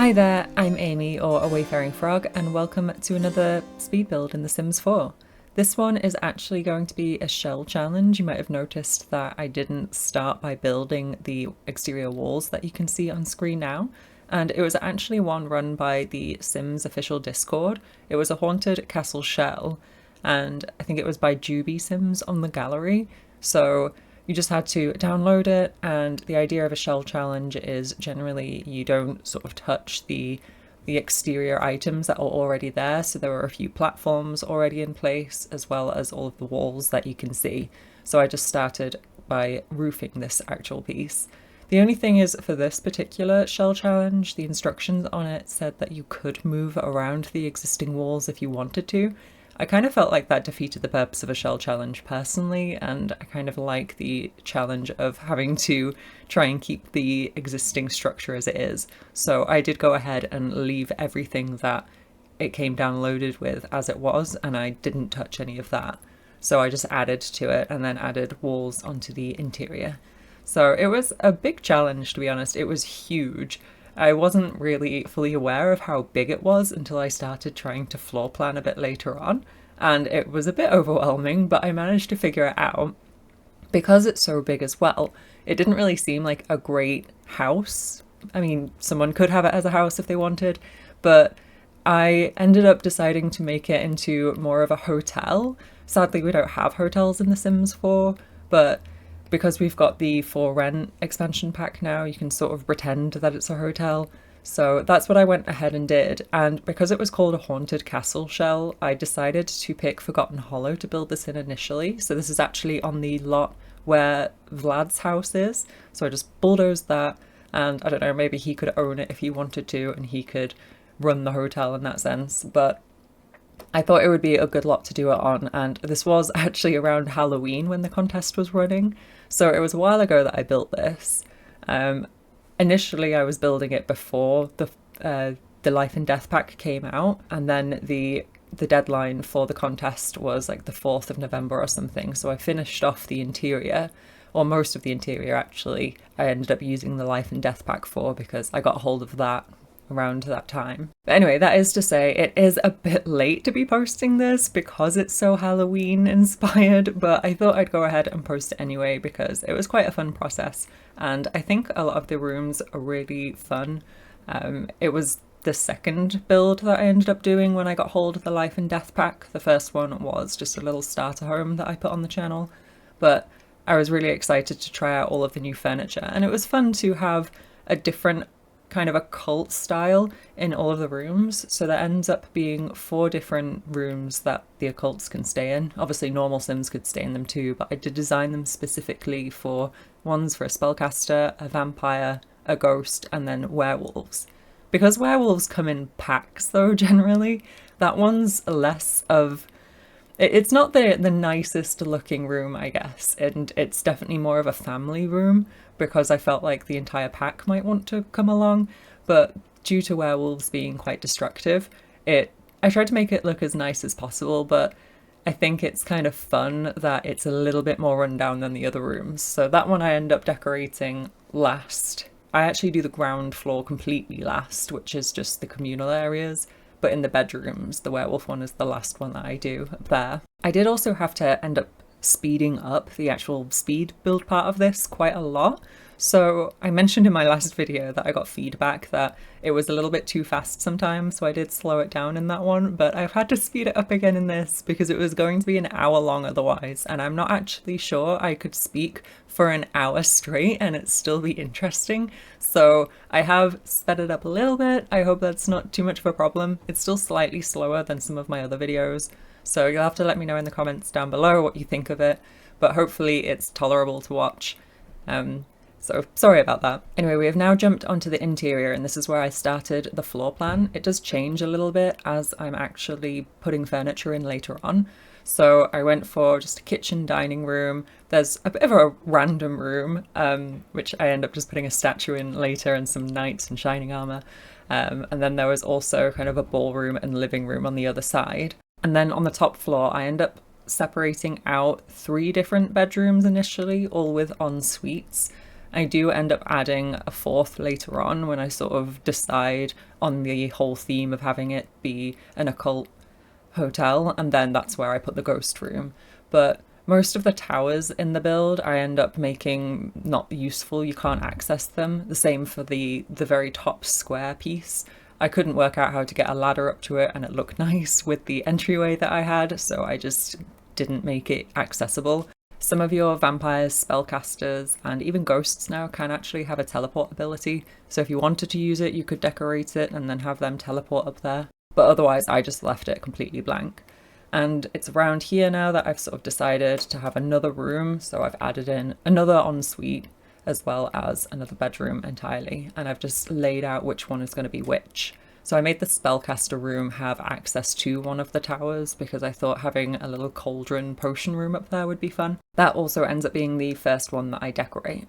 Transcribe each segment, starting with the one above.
Hi there, I'm Amy, or AWayfaringFrog, and welcome to another speed build in The Sims 4. This one is actually going to be a shell challenge. You might have noticed that I didn't start by building the exterior walls that you can see on screen now, and it was actually one run by the Sims official Discord. It was a haunted castle shell, and I think it was by Juby Sims on the gallery, so you just had to download it, and the idea of a shell challenge is generally you don't sort of touch the exterior items that are already there. So there were a few platforms already in place, as well as all of the walls that you can see. So I just started by roofing this actual piece. The only thing is, for this particular shell challenge, the instructions on it said that you could move around the existing walls if you wanted to. I kind of felt like that defeated the purpose of a shell challenge personally, and I kind of like the challenge of having to try and keep the existing structure as it is. So I did go ahead and leave everything that it came downloaded with as it was, and I didn't touch any of that. So I just added to it and then added walls onto the interior. So it was a big challenge, to be honest. It was huge. I wasn't really fully aware of how big it was until I started trying to floor plan a bit later on, and it was a bit overwhelming, but I managed to figure it out. Because it's so big as well, it didn't really seem like a great house. I mean, someone could have it as a house if they wanted, but I ended up deciding to make it into more of a hotel. Sadly, we don't have hotels in The Sims 4, but because we've got the For Rent expansion pack now, you can sort of pretend that it's a hotel. So that's what I went ahead and did. And because it was called a haunted castle shell, I decided to pick Forgotten Hollow to build this in initially. So this is actually on the lot where Vlad's house is. So I just bulldozed that, and I don't know, maybe he could own it if he wanted to, and he could run the hotel in that sense. But I thought it would be a good lot to do it on, and this was actually around Halloween when the contest was running. So it was a while ago that I built this. Initially I was building it before the Life and Death pack came out, and then the deadline for the contest was like the 4th of November or something. So I finished off the interior, or most of the interior actually. I ended up using the Life and Death pack for, because I got a hold of that around that time. But anyway, that is to say, it is a bit late to be posting this because it's so Halloween inspired, but I thought I'd go ahead and post it anyway because it was quite a fun process, and I think a lot of the rooms are really fun. It was the second build that I ended up doing when I got hold of the Life and Death pack. The first one was just a little starter home that I put on the channel, but I was really excited to try out all of the new furniture, and it was fun to have a different kind of occult style in all of the rooms. So there ends up being 4 different rooms that the occults can stay in. Obviously normal Sims could stay in them too, but I did design them specifically for ones for a spellcaster, a vampire, a ghost, and then werewolves. Because werewolves come in packs though, generally, that one's less of... It's not the nicest looking room, I guess, and it's definitely more of a family room because I felt like the entire pack might want to come along, but due to werewolves being quite destructive, I tried to make it look as nice as possible, but I think it's kind of fun that it's a little bit more rundown than the other rooms. So that one I end up decorating last. I actually do the ground floor completely last, which is just the communal areas. But in the bedrooms, the werewolf one is the last one that I do up there. I did also have to end up speeding up the actual speed build part of this quite a lot. So I mentioned in my last video that I got feedback that it was a little bit too fast sometimes, so I did slow it down in that one, but I've had to speed it up again in this because it was going to be an hour long otherwise, and I'm not actually sure I could speak for an hour straight and it still be interesting. So I have sped it up a little bit. I hope that's not too much of a problem. It's still slightly slower than some of my other videos, so you'll have to let me know in the comments down below what you think of it, but hopefully it's tolerable to watch. So sorry about that. Anyway, we have now jumped onto the interior, and this is where I started the floor plan. It does change a little bit as I'm actually putting furniture in later on. So I went for just a kitchen dining room. There's a bit of a random room, which I end up just putting a statue in later and some knights in shining armor. And then there was also kind of a ballroom and living room on the other side. And then on the top floor, I end up separating out 3 different bedrooms initially, all with en suites. I do end up adding a fourth later on when I sort of decide on the whole theme of having it be an occult hotel, and then that's where I put the ghost room. But most of the towers in the build I end up making not useful, you can't access them. The same for the very top square piece. I couldn't work out how to get a ladder up to it and it looked nice with the entryway that I had, so I just didn't make it accessible. Some of your vampires, spellcasters, and even ghosts now can actually have a teleport ability, so if you wanted to use it, you could decorate it and then have them teleport up there. But otherwise, I just left it completely blank. And it's around here now that I've sort of decided to have another room, so I've added in another ensuite as well as another bedroom entirely, and I've just laid out which one is going to be which. So I made the spellcaster room have access to one of the towers because I thought having a little cauldron potion room up there would be fun. That also ends up being the first one that I decorate.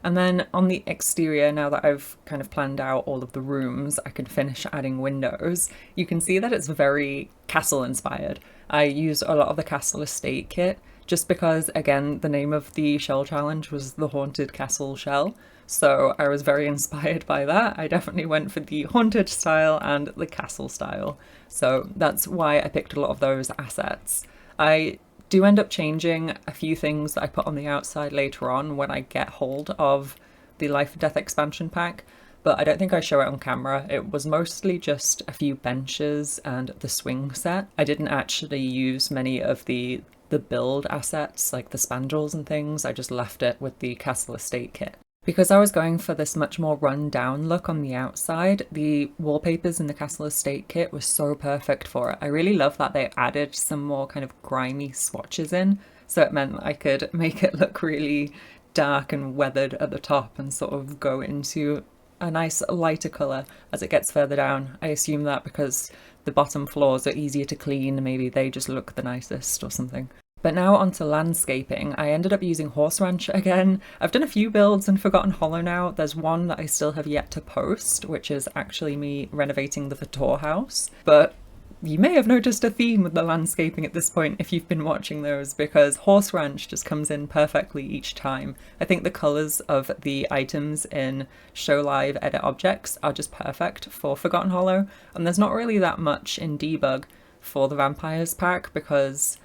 And then on the exterior, now that I've kind of planned out all of the rooms, I can finish adding windows. You can see that it's very castle inspired. I used a lot of the castle estate kit just because, again, the name of the shell challenge was the Haunted Castle Shell. So I was very inspired by that. I definitely went for the haunted style and the castle style. So that's why I picked a lot of those assets. I do end up changing a few things that I put on the outside later on when I get hold of the Life and Death expansion pack, but I don't think I show it on camera. It was mostly just a few benches and the swing set. I didn't actually use many of the build assets like the spandrels and things. I just left it with the castle estate kit. Because I was going for this much more run down look on the outside, the wallpapers in the castle estate kit was so perfect for it. I really love that they added some more kind of grimy swatches in, so it meant I could make it look really dark and weathered at the top and sort of go into a nice lighter colour as it gets further down. I assume that because the bottom floors are easier to clean, maybe they just look the nicest or something. But now onto landscaping. I ended up using Horse Ranch again. I've done a few builds in Forgotten Hollow now. There's one that I still have yet to post, which is actually me renovating the Vitor house. But you may have noticed a theme with the landscaping at this point if you've been watching those, because Horse Ranch just comes in perfectly each time. I think the colours of the items in Show Live Edit Objects are just perfect for Forgotten Hollow, and there's not really that much in Debug for the Vampires pack because,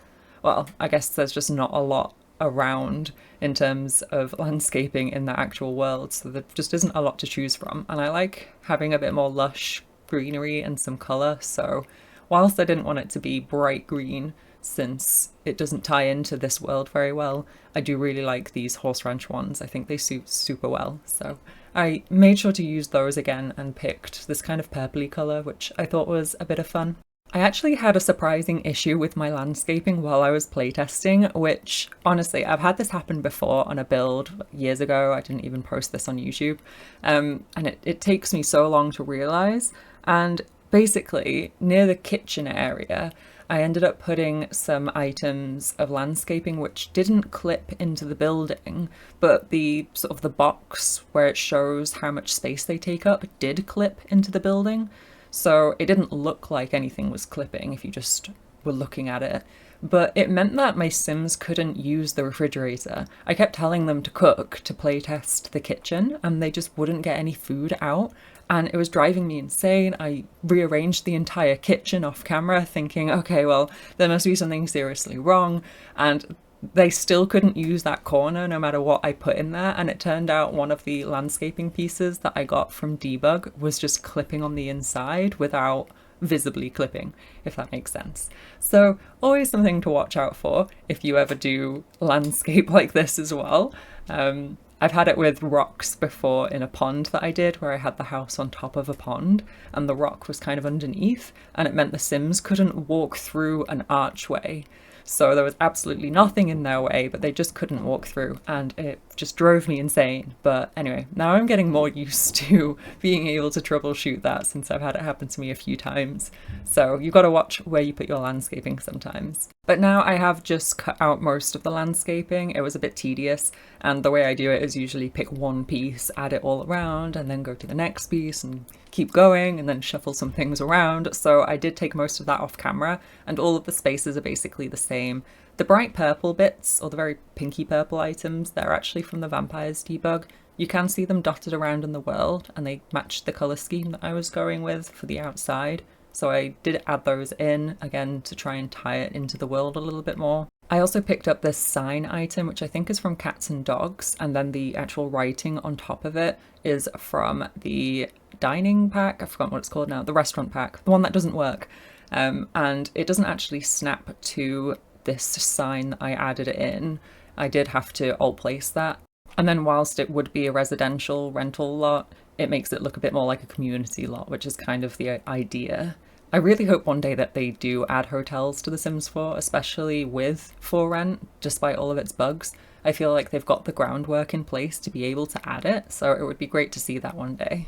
well, I guess there's just not a lot around in terms of landscaping in the actual world, so there just isn't a lot to choose from. And I like having a bit more lush greenery and some colour, so whilst I didn't want it to be bright green, since it doesn't tie into this world very well, I do really like these Horse Ranch ones. I think they suit super well, so I made sure to use those again and picked this kind of purpley colour, which I thought was a bit of fun. I actually had a surprising issue with my landscaping while I was playtesting, which honestly, I've had this happen before on a build years ago. I didn't even post this on YouTube, and it takes me so long to realise. And basically, near the kitchen area, I ended up putting some items of landscaping which didn't clip into the building, but the sort of the box where it shows how much space they take up did clip into the building. So it didn't look like anything was clipping if you just were looking at it. But it meant that my Sims couldn't use the refrigerator. I kept telling them to cook, to playtest the kitchen, and they just wouldn't get any food out. And it was driving me insane. I rearranged the entire kitchen off camera thinking, okay, well, there must be something seriously wrong. And they still couldn't use that corner no matter what I put in there, and it turned out one of the landscaping pieces that I got from Debug was just clipping on the inside without visibly clipping, if that makes sense. So always something to watch out for if you ever do landscape like this as well. I've had it with rocks before in a pond that I did where I had the house on top of a pond and the rock was kind of underneath, and it meant the Sims couldn't walk through an archway. So there was absolutely nothing in their way, but they just couldn't walk through, and it just drove me insane. But anyway, now I'm getting more used to being able to troubleshoot that since I've had it happen to me a few times. So you've got to watch where you put your landscaping sometimes. But now I have just cut out most of the landscaping. It was a bit tedious, and the way I do it is usually pick one piece, add it all around, and then go to the next piece and keep going and then shuffle some things around. So I did take most of that off camera, and all of the spaces are basically the same. The bright purple bits, or the very pinky purple items, they're actually from the Vampires debug. You can see them dotted around in the world, and they match the colour scheme that I was going with for the outside. So I did add those in, again, to try and tie it into the world a little bit more. I also picked up this sign item, which I think is from Cats and Dogs, and then the actual writing on top of it is from the dining pack. I forgot what it's called now, the restaurant pack, the one that doesn't work. And it doesn't actually snap to this sign that I added in. I did have to alt place that. And then whilst it would be a residential rental lot, it makes it look a bit more like a community lot, which is kind of the idea. I really hope one day that they do add hotels to The Sims 4, especially with For Rent, despite all of its bugs. I feel like they've got the groundwork in place to be able to add it, so it would be great to see that one day.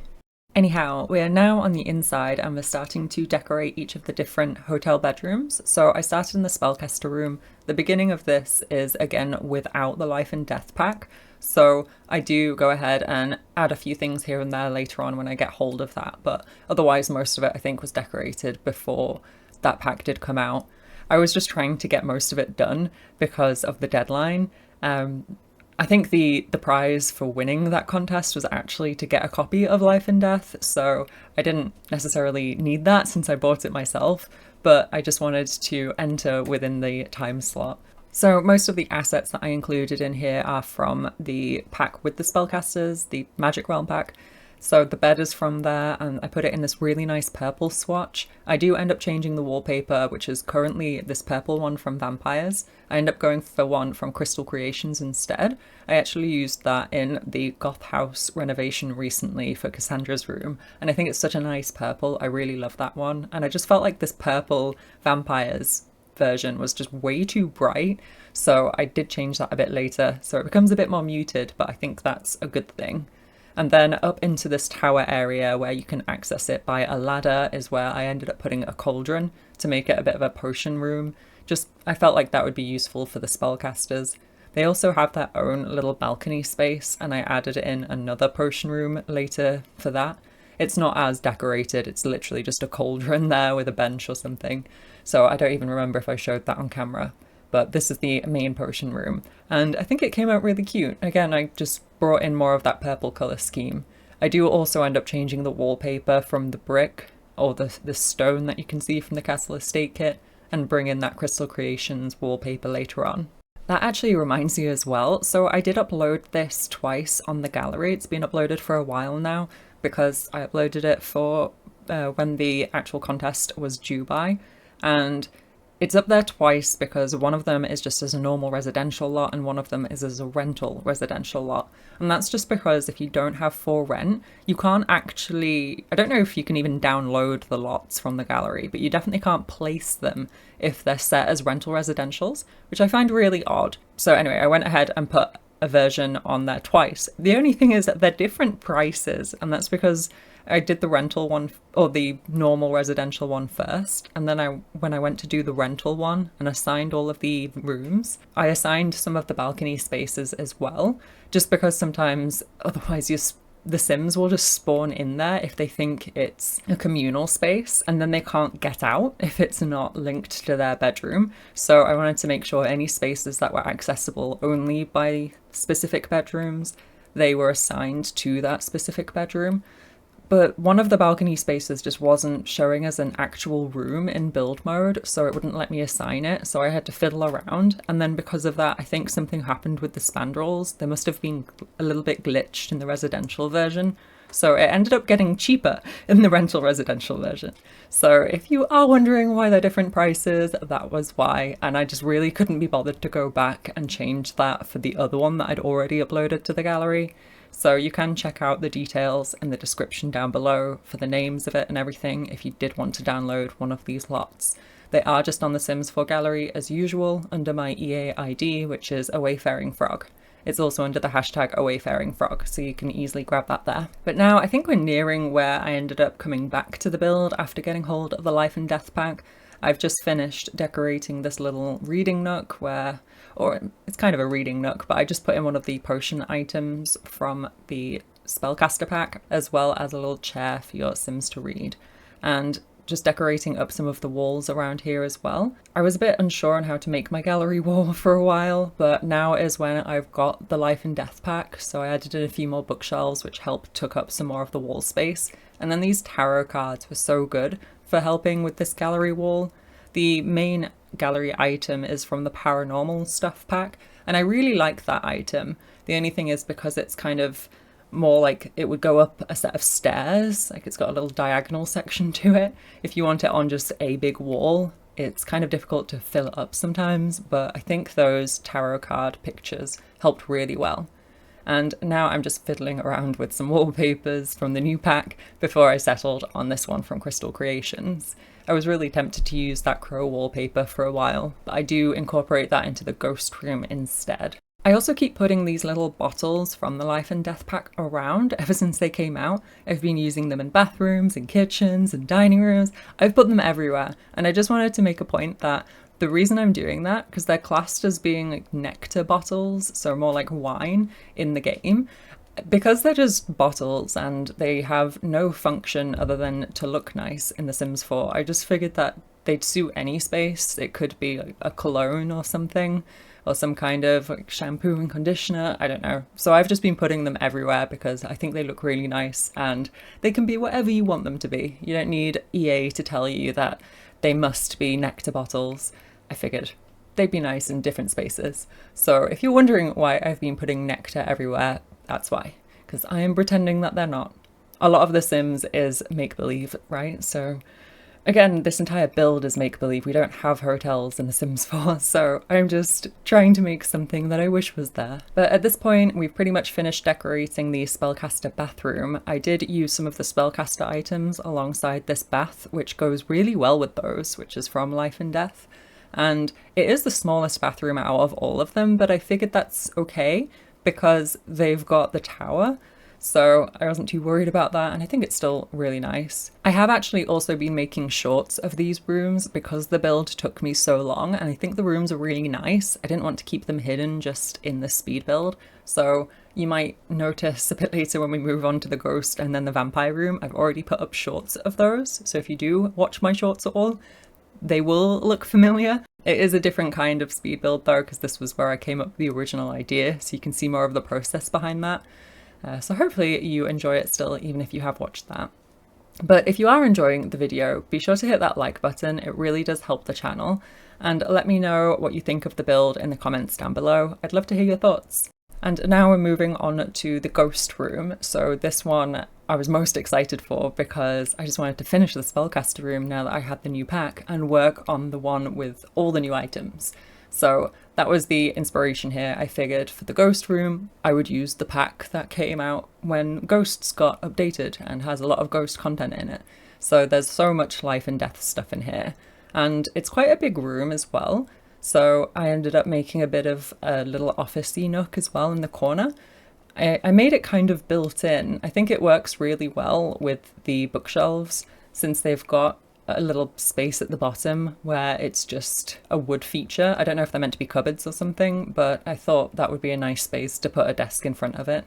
Anyhow, we are now on the inside and we're starting to decorate each of the different hotel bedrooms. So I started in the Spellcaster room. The beginning of this is, again, without the Life and Death pack. So I do go ahead and add a few things here and there later on when I get hold of that. But otherwise, most of it, I think, was decorated before that pack did come out. I was just trying to get most of it done because of the deadline. I think the prize for winning that contest was actually to get a copy of Life and Death, so I didn't necessarily need that since I bought it myself, but I just wanted to enter within the time slot. So most of the assets that I included in here are from the pack with the spellcasters, the Magic Realm pack. So the bed is from there, and I put it in this really nice purple swatch. I do end up changing the wallpaper, which is currently this purple one from Vampires. I end up going for one from Crystal Creations instead. I actually used that in the Goth House renovation recently for Cassandra's room, and I think it's such a nice purple. I really love that one, and I just felt like this purple Vampires version was just way too bright, so I did change that a bit later, so it becomes a bit more muted, but I think that's a good thing. And then up into this tower area where you can access it by a ladder is where I ended up putting a cauldron to make it a bit of a potion room. Just, I felt like that would be useful for the spellcasters. They also have their own little balcony space, and I added in another potion room later for that. It's not as decorated, it's literally just a cauldron there with a bench or something. So I don't even remember if I showed that on camera. But this is the main potion room, and I think it came out really cute. Again, I just brought in more of that purple colour scheme. I do also end up changing the wallpaper from the brick, or the stone that you can see from the Castle Estate kit, and bring in that Crystal Creations wallpaper later on. That actually reminds me as well, so I did upload this twice on the gallery. It's been uploaded for a while now, because I uploaded it for when the actual contest was due by, and it's up there twice because one of them is just as a normal residential lot and one of them is as a rental residential lot. And that's just because if you don't have For Rent, you can't actually, I don't know if you can even download the lots from the gallery, but you definitely can't place them if they're set as rental residentials, which I find really odd. So anyway, I went ahead and put a version on there twice. The only thing is that they're different prices, and that's because I did the rental one, or the normal residential one first, and then when I went to do the rental one and assigned all of the rooms, I assigned some of the balcony spaces as well, just because sometimes otherwise the Sims will just spawn in there if they think it's a communal space, and then they can't get out if it's not linked to their bedroom. So I wanted to make sure any spaces that were accessible only by specific bedrooms, they were assigned to that specific bedroom. But one of the balcony spaces just wasn't showing as an actual room in build mode, so it wouldn't let me assign it, so I had to fiddle around. And then because of that, I think something happened with the spandrels. They must have been a little bit glitched in the residential version, so it ended up getting cheaper in the rental residential version. So if you are wondering why they're different prices, that was why, and I just really couldn't be bothered to go back and change that for the other one that I'd already uploaded to the gallery. So you can check out the details in the description down below for the names of it and everything if you did want to download one of these lots. They are just on the Sims 4 gallery as usual under my EA ID, which is AWayfaringFrog. It's also under the hashtag AWayfaringFrog, so you can easily grab that there. But now I think we're nearing where I ended up coming back to the build after getting hold of the Life and Death pack. I've just finished decorating this little reading nook or it's kind of a reading nook, but I just put in one of the potion items from the Spellcaster pack, as well as a little chair for your Sims to read. And just decorating up some of the walls around here as well. I was a bit unsure on how to make my gallery wall for a while, but now is when I've got the Life and Death pack, so I added in a few more bookshelves which helped took up some more of the wall space. And then these tarot cards were so good for helping with this gallery wall. The main gallery item is from the Paranormal Stuff pack, and I really like that item. The only thing is, because it's kind of more like it would go up a set of stairs, like it's got a little diagonal section to it. If you want it on just a big wall, it's kind of difficult to fill it up sometimes, but I think those tarot card pictures helped really well. And now I'm just fiddling around with some wallpapers from the new pack before I settled on this one from Crystal Creations. I was really tempted to use that crow wallpaper for a while, but I do incorporate that into the ghost room instead. I also keep putting these little bottles from the Life and Death pack around ever since they came out. I've been using them in bathrooms and kitchens and dining rooms. I've put them everywhere, and I just wanted to make a point that the reason I'm doing that, because they're classed as being like nectar bottles, so more like wine in the game, because they're just bottles and they have no function other than to look nice in The Sims 4, I just figured that they'd suit any space. It could be like a cologne or something, or some kind of like shampoo and conditioner, I don't know. So I've just been putting them everywhere because I think they look really nice and they can be whatever you want them to be. You don't need EA to tell you that they must be nectar bottles. I figured they'd be nice in different spaces. So if you're wondering why I've been putting nectar everywhere, that's why, because I am pretending that they're not. A lot of The Sims is make-believe, right? So again, this entire build is make-believe. We don't have hotels in The Sims 4, so I'm just trying to make something that I wish was there. But at this point, we've pretty much finished decorating the Spellcaster bathroom. I did use some of the Spellcaster items alongside this bath, which goes really well with those, which is from Life and Death. And it is the smallest bathroom out of all of them, but I figured that's okay because they've got the tower. So I wasn't too worried about that, and I think it's still really nice. I have actually also been making shorts of these rooms because the build took me so long, and I think the rooms are really nice. I didn't want to keep them hidden just in the speed build. So you might notice a bit later when we move on to the ghost and then the vampire room, I've already put up shorts of those. So if you do watch my shorts at all, they will look familiar. It is a different kind of speed build though, because this was where I came up with the original idea, so you can see more of the process behind that. So hopefully you enjoy it still, even if you have watched that. But if you are enjoying the video, be sure to hit that like button. It really does help the channel. And let me know what you think of the build in the comments down below. I'd love to hear your thoughts. And now we're moving on to the ghost room. So this one I was most excited for because I just wanted to finish the Spellcaster room now that I had the new pack and work on the one with all the new items. So that was the inspiration here. I figured for the ghost room, I would use the pack that came out when Ghosts got updated and has a lot of ghost content in it. So there's so much Life and Death stuff in here. And it's quite a big room as well. So I ended up making a bit of a little office-y nook as well in the corner. I made it kind of built in. I think it works really well with the bookshelves since they've got a little space at the bottom where it's just a wood feature. I don't know if they're meant to be cupboards or something, but I thought that would be a nice space to put a desk in front of it.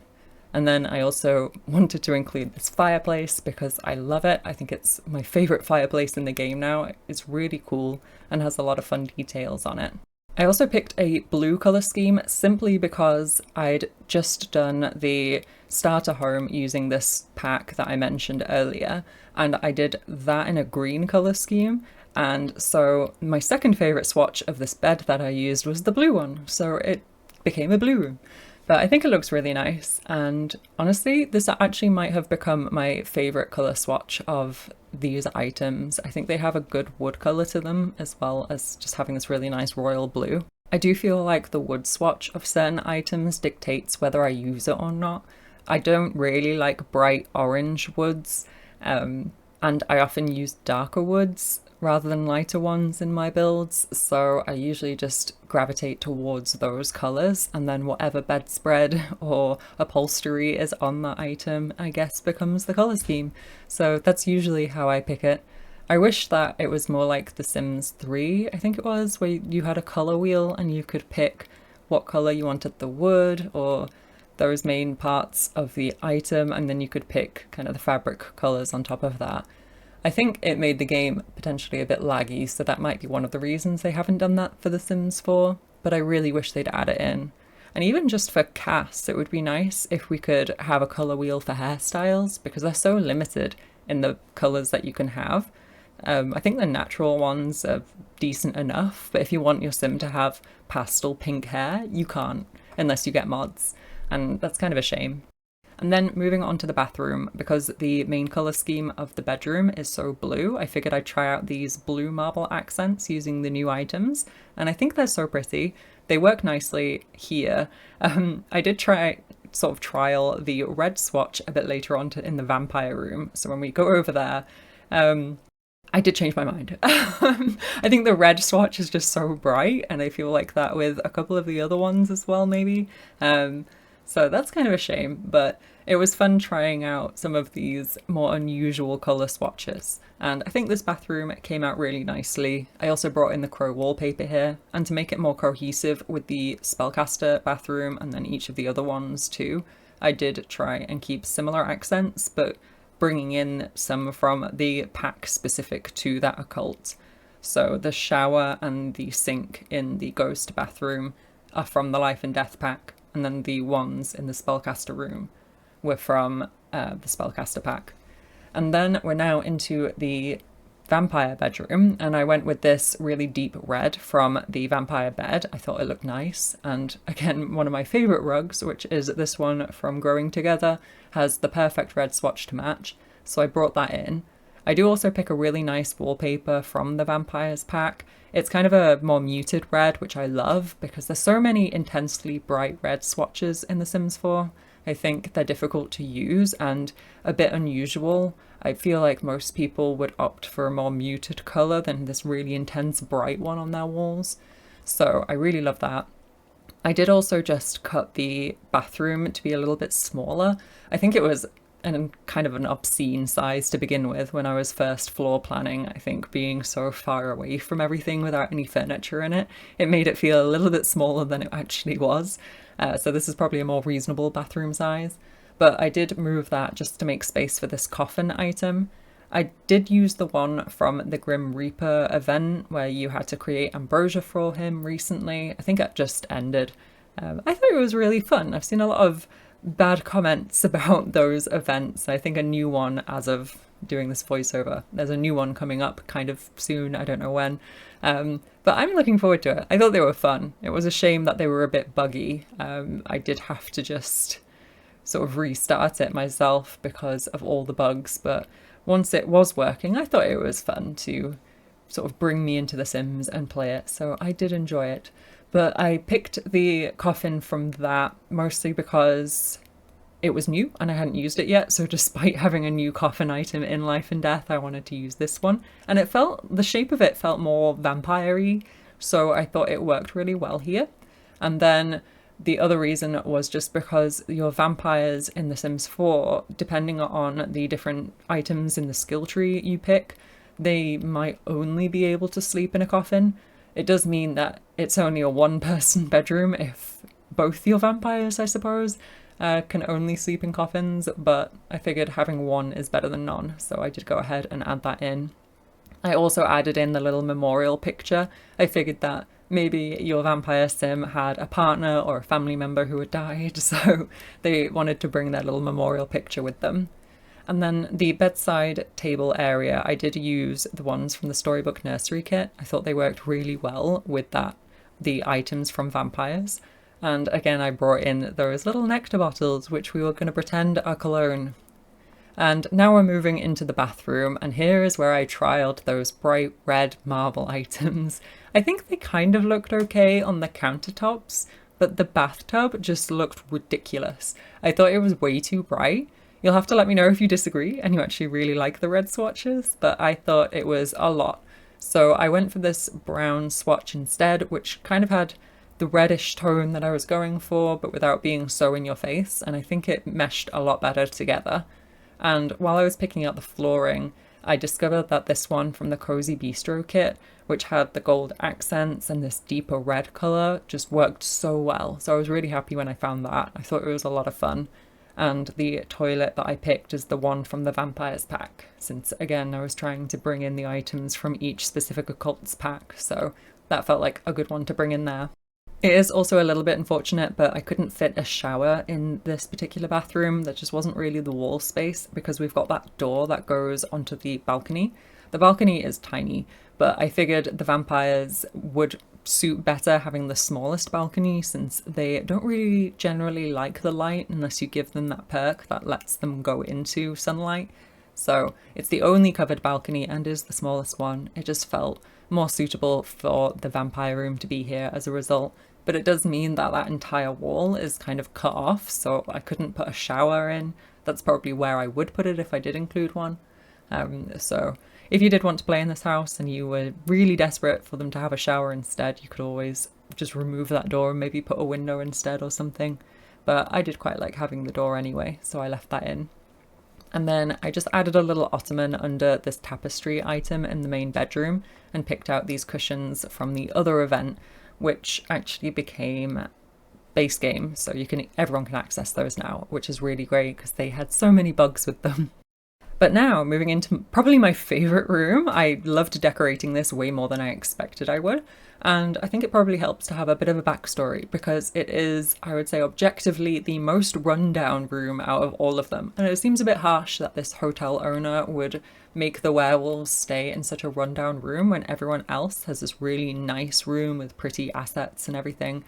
And then I also wanted to include this fireplace because I love it. I think it's my favorite fireplace in the game now. It's really cool and has a lot of fun details on it. I also picked a blue colour scheme simply because I'd just done the starter home using this pack that I mentioned earlier, and I did that in a green colour scheme, and so my second favourite swatch of this bed that I used was the blue one, so it became a blue room. But I think it looks really nice, and honestly this actually might have become my favourite colour swatch of these items. I think they have a good wood colour to them as well as just having this really nice royal blue. I do feel like the wood swatch of certain items dictates whether I use it or not. I don't really like bright orange woods, and I often use darker woods rather than lighter ones in my builds, so I usually just gravitate towards those colours, and then whatever bedspread or upholstery is on that item, I guess, becomes the colour scheme. So that's usually how I pick it. I wish that it was more like The Sims 3, I think it was, where you had a colour wheel and you could pick what colour you wanted the wood or those main parts of the item, and then you could pick kind of the fabric colours on top of that. I think it made the game potentially a bit laggy, so that might be one of the reasons they haven't done that for The Sims 4, but I really wish they'd add it in. And even just for casts, it would be nice if we could have a colour wheel for hairstyles, because they're so limited in the colours that you can have. I think the natural ones are decent enough, but if you want your sim to have pastel pink hair, you can't, unless you get mods, and that's kind of a shame. And then moving on to the bathroom, because the main colour scheme of the bedroom is so blue, I figured I'd try out these blue marble accents using the new items, and I think they're so pretty. They work nicely here. I did sort of trial the red swatch a bit later on in the vampire room, so when we go over there, I did change my mind. I think the red swatch is just so bright, and I feel like that with a couple of the other ones as well, maybe. So that's kind of a shame, but it was fun trying out some of these more unusual colour swatches. And I think this bathroom came out really nicely. I also brought in the crow wallpaper here, and to make it more cohesive with the Spellcaster bathroom and then each of the other ones too, I did try and keep similar accents, but bringing in some from the pack specific to that occult. So the shower and the sink in the ghost bathroom are from the Life and Death pack, and then the ones in the Spellcaster room were from the Spellcaster pack. And then we're now into the vampire bedroom, and I went with this really deep red from the vampire bed. I thought it looked nice, and again, one of my favourite rugs, which is this one from Growing Together, has the perfect red swatch to match, so I brought that in. I do also pick a really nice wallpaper from the Vampires pack. It's kind of a more muted red, which I love because there's so many intensely bright red swatches in The Sims 4. I think they're difficult to use and a bit unusual. I feel like most people would opt for a more muted colour than this really intense bright one on their walls. So I really love that. I did also just cut the bathroom to be a little bit smaller. I think it was kind of an obscene size to begin with when I was first floor planning. I think being so far away from everything without any furniture in it, it made it feel a little bit smaller than it actually was. So this is probably a more reasonable bathroom size. But I did move that just to make space for this coffin item. I did use the one from the Grim Reaper event where you had to create ambrosia for him recently. I think it just ended. I thought it was really fun. I've seen a lot of bad comments about those events. I think a new one, as of doing this voiceover, there's a new one coming up kind of soon, I don't know when, but I'm looking forward to it. I thought they were fun. It was a shame that they were a bit buggy. I did have to just sort of restart it myself because of all the bugs, but once it was working, I thought it was fun to sort of bring me into The Sims and play it, so I did enjoy it. But I picked the coffin from that mostly because it was new and I hadn't used it yet. So despite having a new coffin item in Life and Death, I wanted to use this one. And the shape of it felt more vampire-y. So I thought it worked really well here. And then the other reason was just because your vampires in The Sims 4, depending on the different items in the skill tree you pick, they might only be able to sleep in a coffin. It does mean that it's only a one-person bedroom if both your vampires, I suppose, can only sleep in coffins, but I figured having one is better than none, so I did go ahead and add that in. I also added in the little memorial picture. I figured that maybe your vampire sim had a partner or a family member who had died, so they wanted to bring their little memorial picture with them. And then the bedside table area, I did use the ones from the Storybook Nursery kit. I thought they worked really well with the items from vampires. And again, I brought in those little nectar bottles, which we were going to pretend are cologne. And now we're moving into the bathroom, and here is where I trialed those bright red marble items. I think they kind of looked okay on the countertops, but the bathtub just looked ridiculous. I thought it was way too bright. You'll have to let me know if you disagree and you actually really like the red swatches, but I thought it was a lot. So I went for this brown swatch instead, which kind of had the reddish tone that I was going for, but without being so in your face, and I think it meshed a lot better together. And while I was picking out the flooring, I discovered that this one from the Cozy Bistro kit, which had the gold accents and this deeper red colour, just worked so well. So I was really happy when I found that. I thought it was a lot of fun. and the toilet that I picked is the one from the Vampires pack, since again I was trying to bring in the items from each specific Occults pack, so that felt like a good one to bring in there. It is also a little bit unfortunate, but I couldn't fit a shower in this particular bathroom. That just wasn't really the wall space, because we've got that door that goes onto the balcony. The balcony is tiny, but I figured the vampires would suit better having the smallest balcony, since they don't really generally like the light unless you give them that perk that lets them go into sunlight. So it's the only covered balcony and is the smallest one. It just felt more suitable for the vampire room to be here as a result. But it does mean that that entire wall is kind of cut off, so I couldn't put a shower in. That's probably where I would put it if I did include one. So if you did want to play in this house and you were really desperate for them to have a shower instead, you could always just remove that door and maybe put a window instead or something. But I did quite like having the door anyway, so I left that in. And then I just added a little ottoman under this tapestry item in the main bedroom and picked out these cushions from the other event, which actually became base game, so everyone can access those now, which is really great because they had so many bugs with them. But now, moving into probably my favourite room. I loved decorating this way more than I expected I would, and I think it probably helps to have a bit of a backstory, because it is, I would say, objectively the most rundown room out of all of them. And it seems a bit harsh that this hotel owner would make the werewolves stay in such a rundown room when everyone else has this really nice room with pretty assets and everything.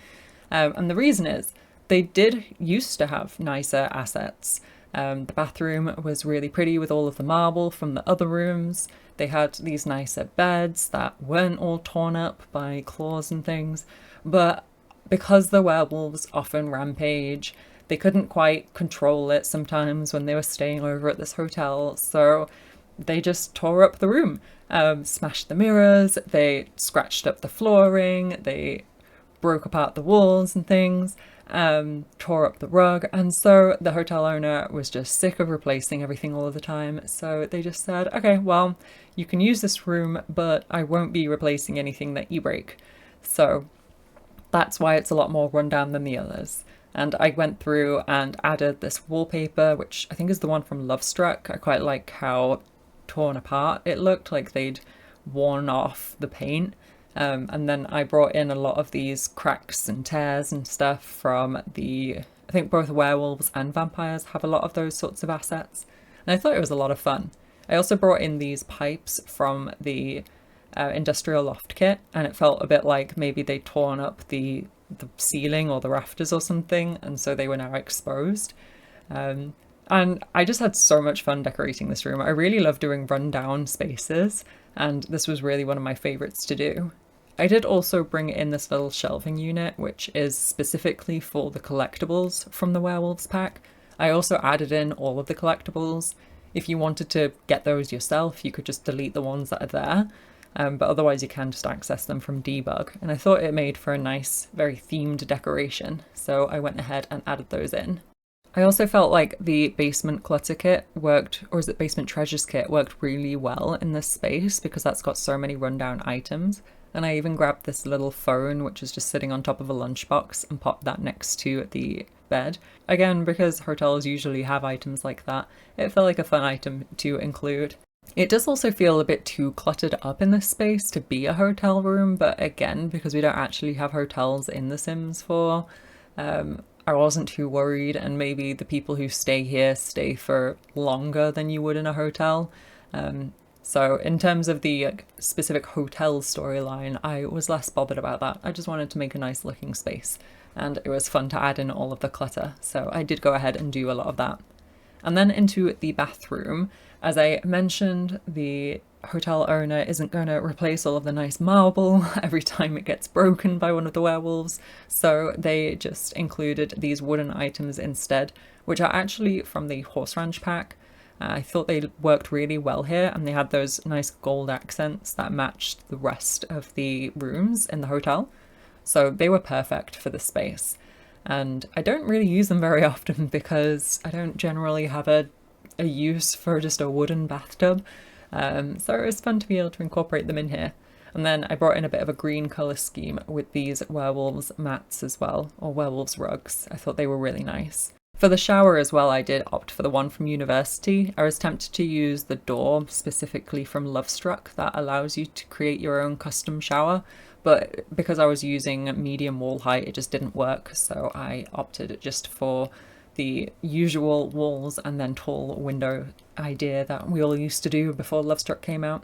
And the reason is, they did used to have nicer assets. The bathroom was really pretty with all of the marble from the other rooms. They had these nicer beds that weren't all torn up by claws and things. But because the werewolves often rampage, they couldn't quite control it sometimes when they were staying over at this hotel. So they just tore up the room, smashed the mirrors, they scratched up the flooring, they broke apart the walls and things. Tore up the rug, and so the hotel owner was just sick of replacing everything all of the time, so they just said, okay, well, you can use this room, but I won't be replacing anything that you break. So that's why it's a lot more rundown than the others. And I went through and added this wallpaper, which I think is the one from Lovestruck. I quite like how torn apart it looked, like they'd worn off the paint. And then I brought in a lot of these cracks and tears and stuff from I think both werewolves and vampires have a lot of those sorts of assets. And I thought it was a lot of fun. I also brought in these pipes from the industrial loft kit, and it felt a bit like maybe they'd torn up the ceiling or the rafters or something, and so they were now exposed. And I just had so much fun decorating this room. I really love doing rundown spaces, and this was really one of my favorites to do. I did also bring in this little shelving unit, which is specifically for the collectibles from the Werewolves pack. I also added in all of the collectibles. If you wanted to get those yourself, you could just delete the ones that are there, but otherwise you can just access them from debug. And I thought it made for a nice, very themed decoration, so I went ahead and added those in. I also felt like the basement clutter kit worked, or is it basement treasures kit, worked really well in this space because that's got so many rundown items. And I even grabbed this little phone, which is just sitting on top of a lunchbox, and popped that next to the bed. Again, because hotels usually have items like that, it felt like a fun item to include. It does also feel a bit too cluttered up in this space to be a hotel room, but again, because we don't actually have hotels in The Sims 4, I wasn't too worried, and maybe the people who stay here stay for longer than you would in a hotel. So in terms of the specific hotel storyline, I was less bothered about that. I just wanted to make a nice looking space, and it was fun to add in all of the clutter, so I did go ahead and do a lot of that. And then into the bathroom, as I mentioned, the hotel owner isn't going to replace all of the nice marble every time it gets broken by one of the werewolves, so they just included these wooden items instead, which are actually from the Horse Ranch pack. I thought they worked really well here, and they had those nice gold accents that matched the rest of the rooms in the hotel, so they were perfect for the space. And I don't really use them very often because I don't generally have a use for just a wooden bathtub, so it was fun to be able to incorporate them in here. And then I brought in a bit of a green colour scheme with these werewolves mats as well, or werewolves rugs. I thought they were really nice. For the shower as well, I did opt for the one from university. I was tempted to use the door specifically from Lovestruck that allows you to create your own custom shower, but because I was using medium wall height, it just didn't work, so I opted just for the usual walls and then tall window idea that we all used to do before Lovestruck came out.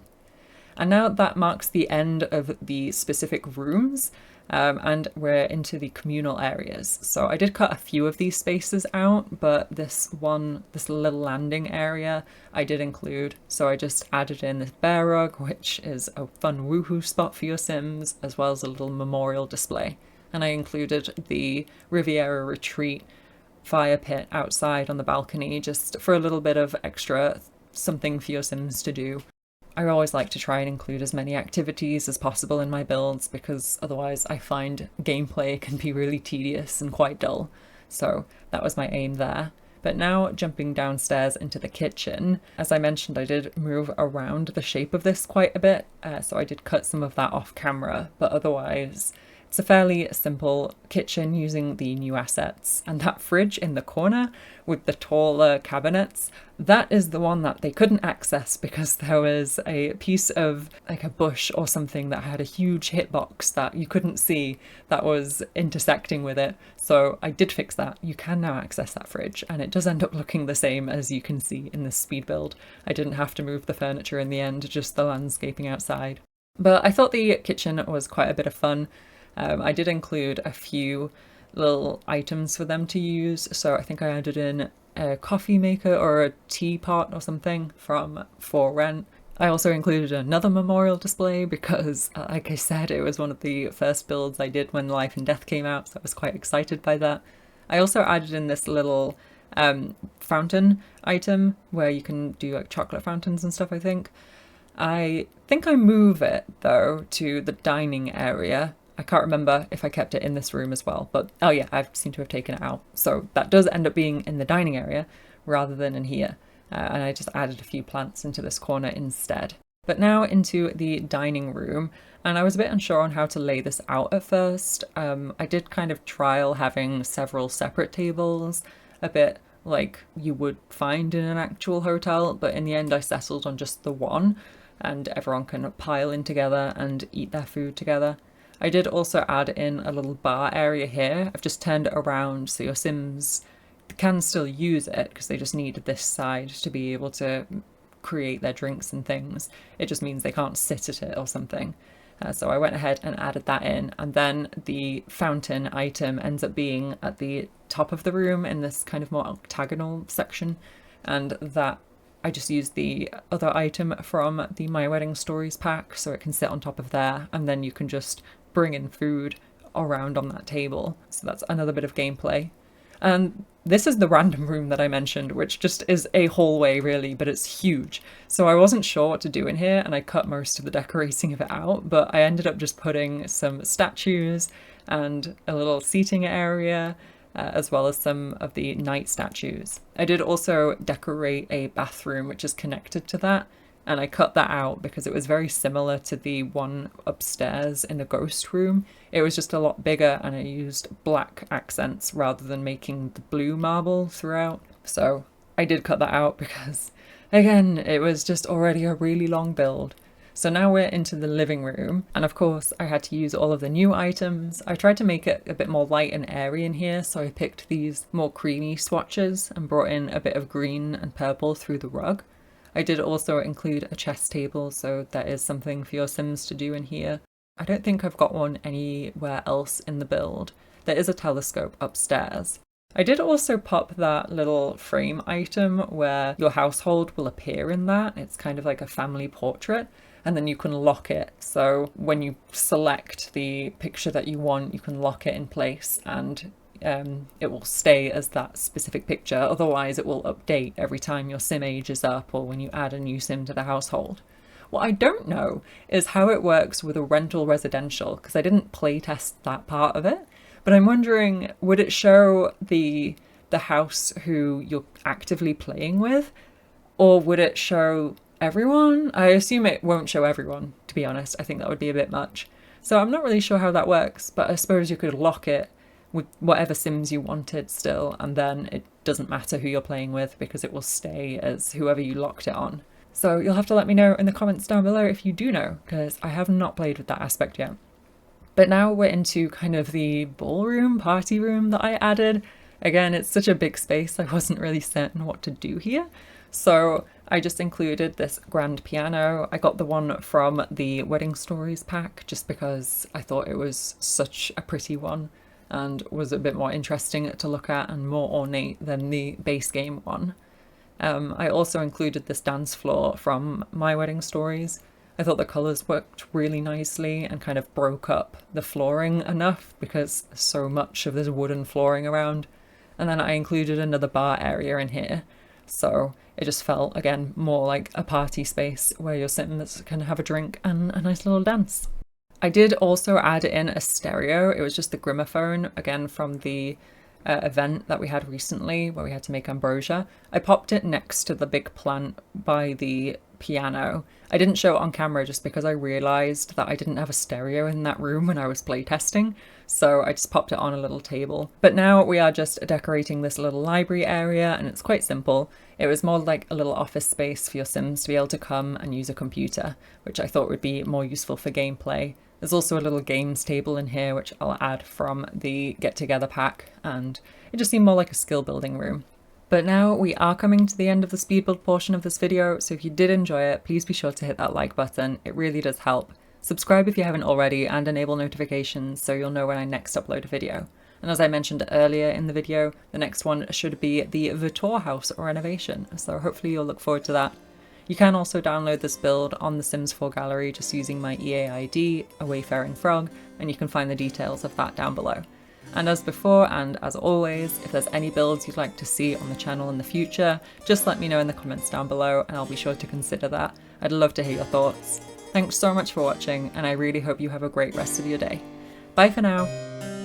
And now that marks the end of the specific rooms, and we're into the communal areas. So I did cut a few of these spaces out, but this little landing area I did include. So I just added in this bear rug, which is a fun woohoo spot for your Sims, as well as a little memorial display. And I included the Riviera Retreat fire pit outside on the balcony, just for a little bit of extra something for your Sims to do. I always like to try and include as many activities as possible in my builds, because otherwise I find gameplay can be really tedious and quite dull. So that was my aim there. But now jumping downstairs into the kitchen, as I mentioned, I did move around the shape of this quite a bit, so I did cut some of that off camera, but otherwise it's a fairly simple kitchen using the new assets. And that fridge in the corner with the taller cabinets, that is the one that they couldn't access because there was a piece of like a bush or something that had a huge hitbox that you couldn't see that was intersecting with it. So I did fix that. You can now access that fridge, and it does end up looking the same as you can see in this speed build. I didn't have to move the furniture in the end, just the landscaping outside. But I thought the kitchen was quite a bit of fun. I did include a few little items for them to use, so I think I added in a coffee maker or a teapot or something from For Rent. I also included another memorial display because, like I said, it was one of the first builds I did when Life and Death came out, so I was quite excited by that. I also added in this little fountain item where you can do like chocolate fountains and stuff, I think. I move it though to the dining area. I can't remember if I kept it in this room as well, but oh yeah, I seem to have taken it out. So that does end up being in the dining area rather than in here. And I just added a few plants into this corner instead. But now into the dining room, and I was a bit unsure on how to lay this out at first. I did kind of trial having several separate tables, a bit like you would find in an actual hotel, but in the end I settled on just the one, and everyone can pile in together and eat their food together. I did also add in a little bar area here. I've just turned it around so your Sims can still use it because they just need this side to be able to create their drinks and things. It just means they can't sit at it or something. So I went ahead and added that in, and then the fountain item ends up being at the top of the room in this kind of more octagonal section, and that I just used the other item from the My Wedding Stories pack so it can sit on top of there, and then you can just bring in food around on that table. So that's another bit of gameplay. And this is the random room that I mentioned, which just is a hallway really, but it's huge. So I wasn't sure what to do in here, and I cut most of the decorating of it out, but I ended up just putting some statues and a little seating area, as well as some of the knight statues. I did also decorate a bathroom which is connected to that, and I cut that out because it was very similar to the one upstairs in the ghost room. It was just a lot bigger, and I used black accents rather than making the blue marble throughout. So I did cut that out because, again, it was just already a really long build. So now we're into the living room, and of course I had to use all of the new items. I tried to make it a bit more light and airy in here, so I picked these more creamy swatches and brought in a bit of green and purple through the rug. I did also include a chess table, so there is something for your Sims to do in here. I don't think I've got one anywhere else in the build. There is a telescope upstairs. I did also pop that little frame item where your household will appear in that. It's kind of like a family portrait, and then you can lock it. So when you select the picture that you want, you can lock it in place, and it will stay as that specific picture. Otherwise it will update every time your sim ages up or when you add a new sim to the household. What I don't know is how it works with a rental residential, because I didn't playtest that part of it, but I'm wondering, would it show the house who you're actively playing with, or would it show everyone? I assume it won't show everyone, to be honest. I think that would be a bit much. So I'm not really sure how that works, but I suppose you could lock it with whatever Sims you wanted still, and then it doesn't matter who you're playing with because it will stay as whoever you locked it on. So you'll have to let me know in the comments down below if you do know, because I have not played with that aspect yet. But now we're into kind of the ballroom, party room that I added. Again, it's such a big space, I wasn't really certain what to do here. So I just included this grand piano. I got the one from the Wedding Stories pack just because I thought it was such a pretty one and was a bit more interesting to look at and more ornate than the base game one. I also included this dance floor from My Wedding Stories. I thought the colours worked really nicely and kind of broke up the flooring enough because there's so much of this wooden flooring around. And then I included another bar area in here. So it just felt, again, more like a party space where your Sims can have a drink and a nice little dance. I did also add in a stereo. It was just the gramophone, again, from the event that we had recently where we had to make ambrosia. I popped it next to the big plant by the piano. I didn't show it on camera just because I realised that I didn't have a stereo in that room when I was playtesting, so I just popped it on a little table. But now we are just decorating this little library area, and it's quite simple. It was more like a little office space for your Sims to be able to come and use a computer, which I thought would be more useful for gameplay. There's also a little games table in here, which I'll add from the Get Together pack, and it just seemed more like a skill building room. But now we are coming to the end of the speed build portion of this video, so if you did enjoy it, please be sure to hit that like button, it really does help. Subscribe if you haven't already, and enable notifications so you'll know when I next upload a video. And as I mentioned earlier in the video, the next one should be the Vitor house renovation, so hopefully you'll look forward to that. You can also download this build on the Sims 4 gallery just using my EA ID, AWayfaringFrog, and you can find the details of that down below. And as before, and as always, if there's any builds you'd like to see on the channel in the future, just let me know in the comments down below and I'll be sure to consider that. I'd love to hear your thoughts. Thanks so much for watching, and I really hope you have a great rest of your day. Bye for now!